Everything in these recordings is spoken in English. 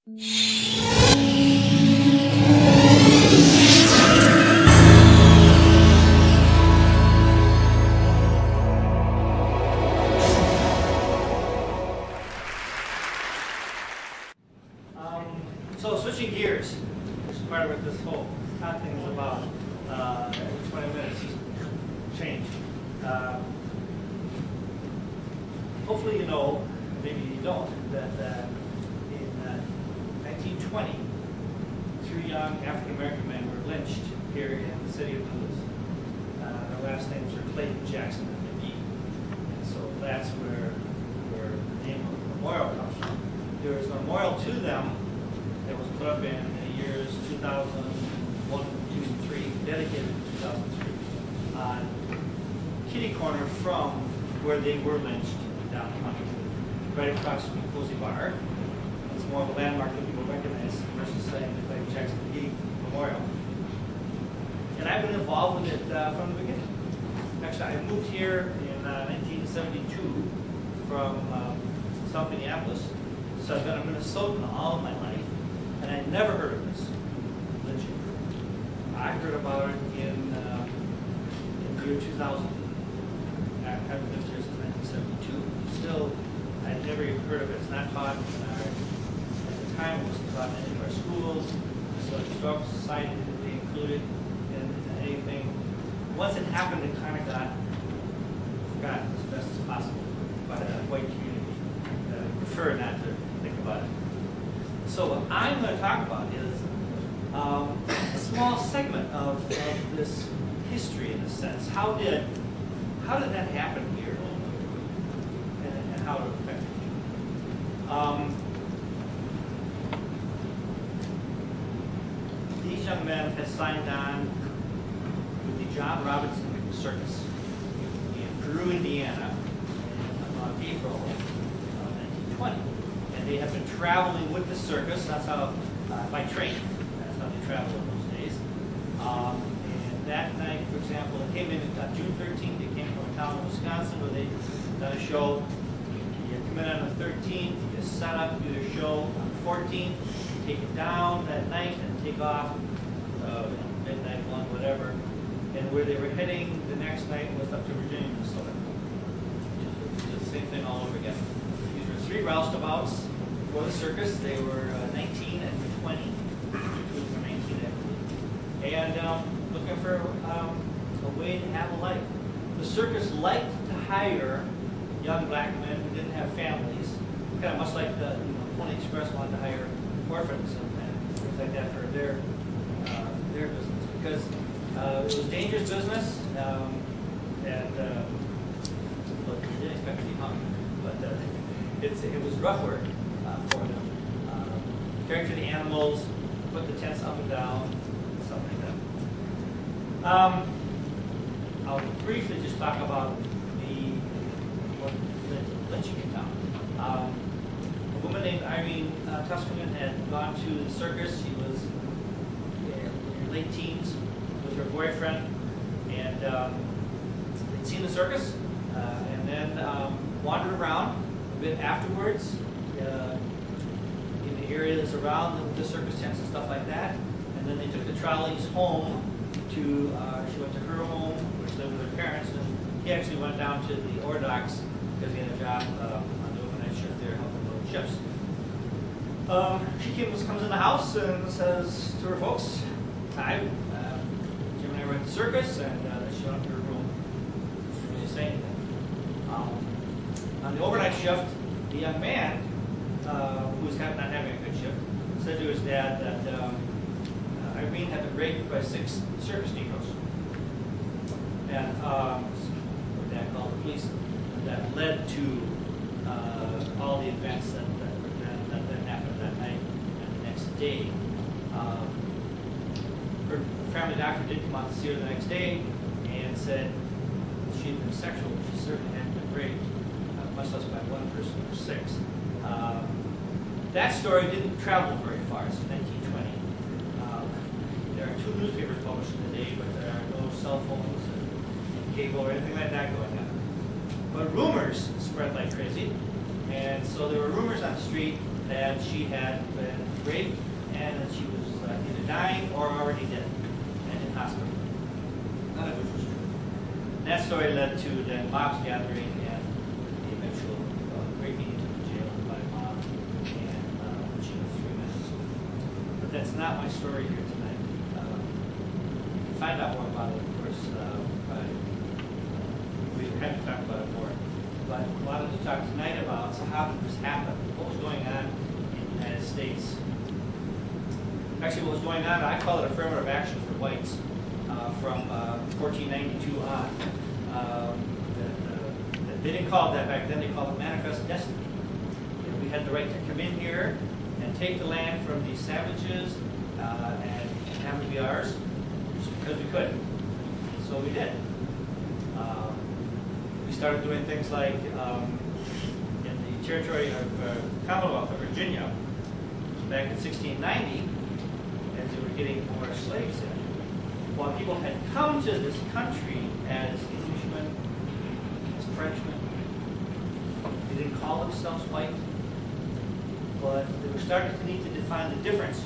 So switching gears, which is part of what this whole thing is about. Every 20 minutes, change. Hopefully you know, maybe you don't, that in 1920, 3 young African-American men were lynched here in the city of Duluth. Their last names are Clayton, Jackson, and Mcghie. And so that's where the name of the memorial comes from. There is a memorial to them that was put up in the years 2001, 2, 3, dedicated to 2003, on kitty corner from where they were lynched down the country, right across from the Cozy Bar. It's more of a landmark that people recognize versus saying the Clayton Jackson Mcghie Memorial. And I've been involved with it from the beginning. Actually, I moved here in 1972 from South Minneapolis, so I've been a Minnesotan all of my life. And I never heard of this lynching. I heard about it in the year 2000. I've lived here since 1972. Still, I'd never even heard of it. It's not taught in our, at the time it wasn't taught in any of our schools. So the Historical Society didn't be included in anything. Once it happened, it kind of got forgotten as best as possible by the white community. I prefer not to think about it. So what I'm going to talk about is a small segment of this history, in a sense. How did that happen here, and how it affected you? These young men had signed on with the John Robinson Circus in Peru, Indiana, in about April of 1920. They have been traveling with the circus. That's how, by train. That's how they traveled in those days. And that night, for example, they came in on June 13th. They came from a town in Wisconsin where they done a show. You come in on the 13th. You set up, do their show on the 14th. Take it down that night and take off midnight, 1, whatever. And where they were heading the next night was up to Virginia, Minnesota. Just the same thing all over again. These were 3 roustabouts. For the circus, they were 19 and 20. 2 were 19, I believe. And looking for a way to have a life. The circus liked to hire young black men who didn't have families, kind of much like the Pony Express wanted to hire orphans and things like that for their business, because it was dangerous business, and look, you didn't expect to be hung, but it was rough work. For them. Caring for the animals, put the tents up and down, stuff like that. I'll briefly just talk about the lynching in town. A woman named Irene Tuscaman had gone to the circus. She was in her late teens with her boyfriend, and they'd seen the circus, and then wandered around a bit afterwards. In the area that's around the circus tents and stuff like that, and then they took the trolleys home to. She went to her home, which lived with her parents, and he actually went down to the Ordox because he had a job on the overnight shift there, helping load ships. She comes in the house and says to her folks, "Hi, Jim and I were at the circus," and then she went up to her room. Didn't really say anything. On the overnight shift, the young man, who was not having a good shift, said to his dad that Irene had been raped by 6 circus Negroes. And her dad called the police. That led to all the events that happened that night and the next day. Her family doctor did come out to see her the next day and said she had been sexual. She certainly hadn't been raped, much less by 1 person or 6. That story didn't travel very far. It's 1920. There are 2 newspapers published in the day, but there are no cell phones and cable or anything like that going on. But rumors spread like crazy, and so there were rumors on the street that she had been raped, and that she was either dying or already dead and in hospital. None of which was true. And that story led to the mob's gathering and the eventual breaking into the jail by a mob and lynching of 3 men. But that's not my story here tonight. To find out more about it, of course, we have to talk about it more. But I wanted to talk tonight about how did this happen? What was going on in the United States? Actually, what was going on, I call it affirmative action for whites from 1492 on. They didn't call it that back then, they called it manifest destiny. You know, we had the right to come in here and take the land from these savages and have it be ours just because we could. So we did. We started doing things like in the territory of Commonwealth of Virginia back in 1690, as they were getting more slaves in. While people had come to this country as Englishmen, as Frenchmen, they didn't call themselves white, but they were starting to need to define the difference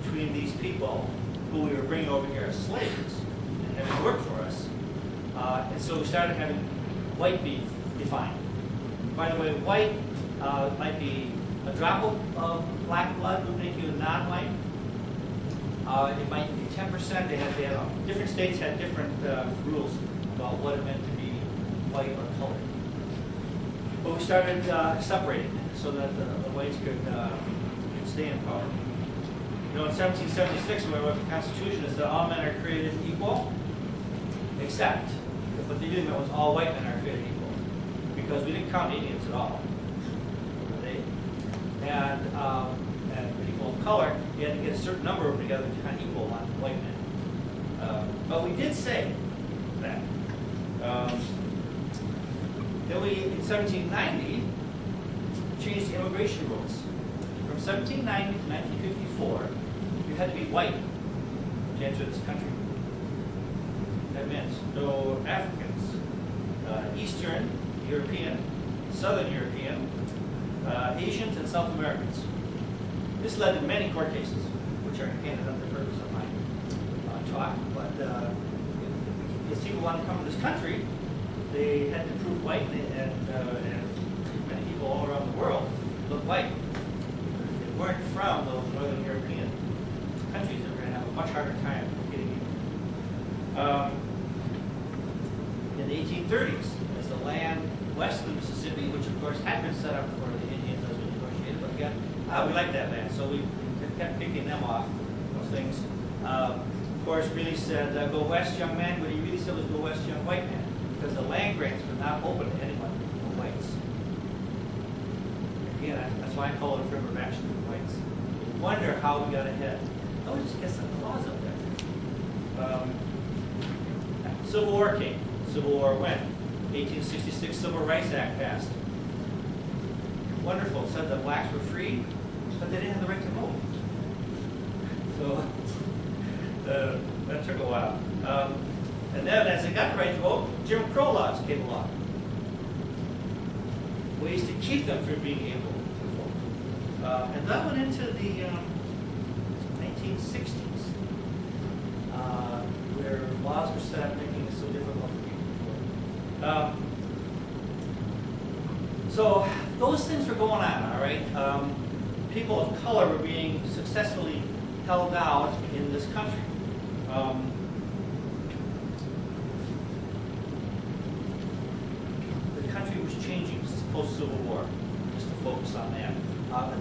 between these people who we were bringing over here as slaves and having work for us. And so we started having white be defined. By the way, white might be a drop of black blood would make you a non-white. It might be 10%. They had different states had different rules about what it meant to be white or colored. But we started separating so that the whites could stay in power. You know, in 1776, when we wrote the Constitution, it said all men are created equal, except what they did was all white men are created equal, because we didn't count Indians at all. And people of color, you had to get a certain number of them together to kind of equal on white men. But we did say that. Then we, in 1790, changed the immigration rules. From 1790 to 1954, you had to be white to enter this country. That meant no Africans, Eastern European, Southern European, Asians, and South Americans. This led to many court cases, which are again not the purpose of my talk. But if people wanted to come to this country, they had to prove white, and many people all around the world look white. If they weren't from those Northern European countries, they were going to have a much harder time getting in. In the 1830s, as the land west of the Mississippi, which of course had been set up for the Indians as we negotiated, but again, we liked that land, so we kept picking them off of things. Of course, Greeley said, go west, young man. What he really said was go west, young white man, because the land grants were not open to anyone but whites. Again, that's why I call it affirmative action for whites. You wonder how we got ahead. Oh, we just get some clause up there. Civil War came. Civil War when? 1866 Civil Rights Act passed. Wonderful. It said that blacks were free, but they didn't have the right to vote. So that took a while. And then as they got the right to vote, Jim Crow laws came along. Ways to keep them from being able to vote. And that went into the 1960s, where laws were set up making it so difficult for people to vote. So those things were going on, all right? People of color were being successfully held out in this country. The country was changing post-Civil War, just to focus on that.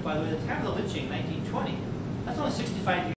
By the way, the time of the lynching, 1920, that's only 65 years.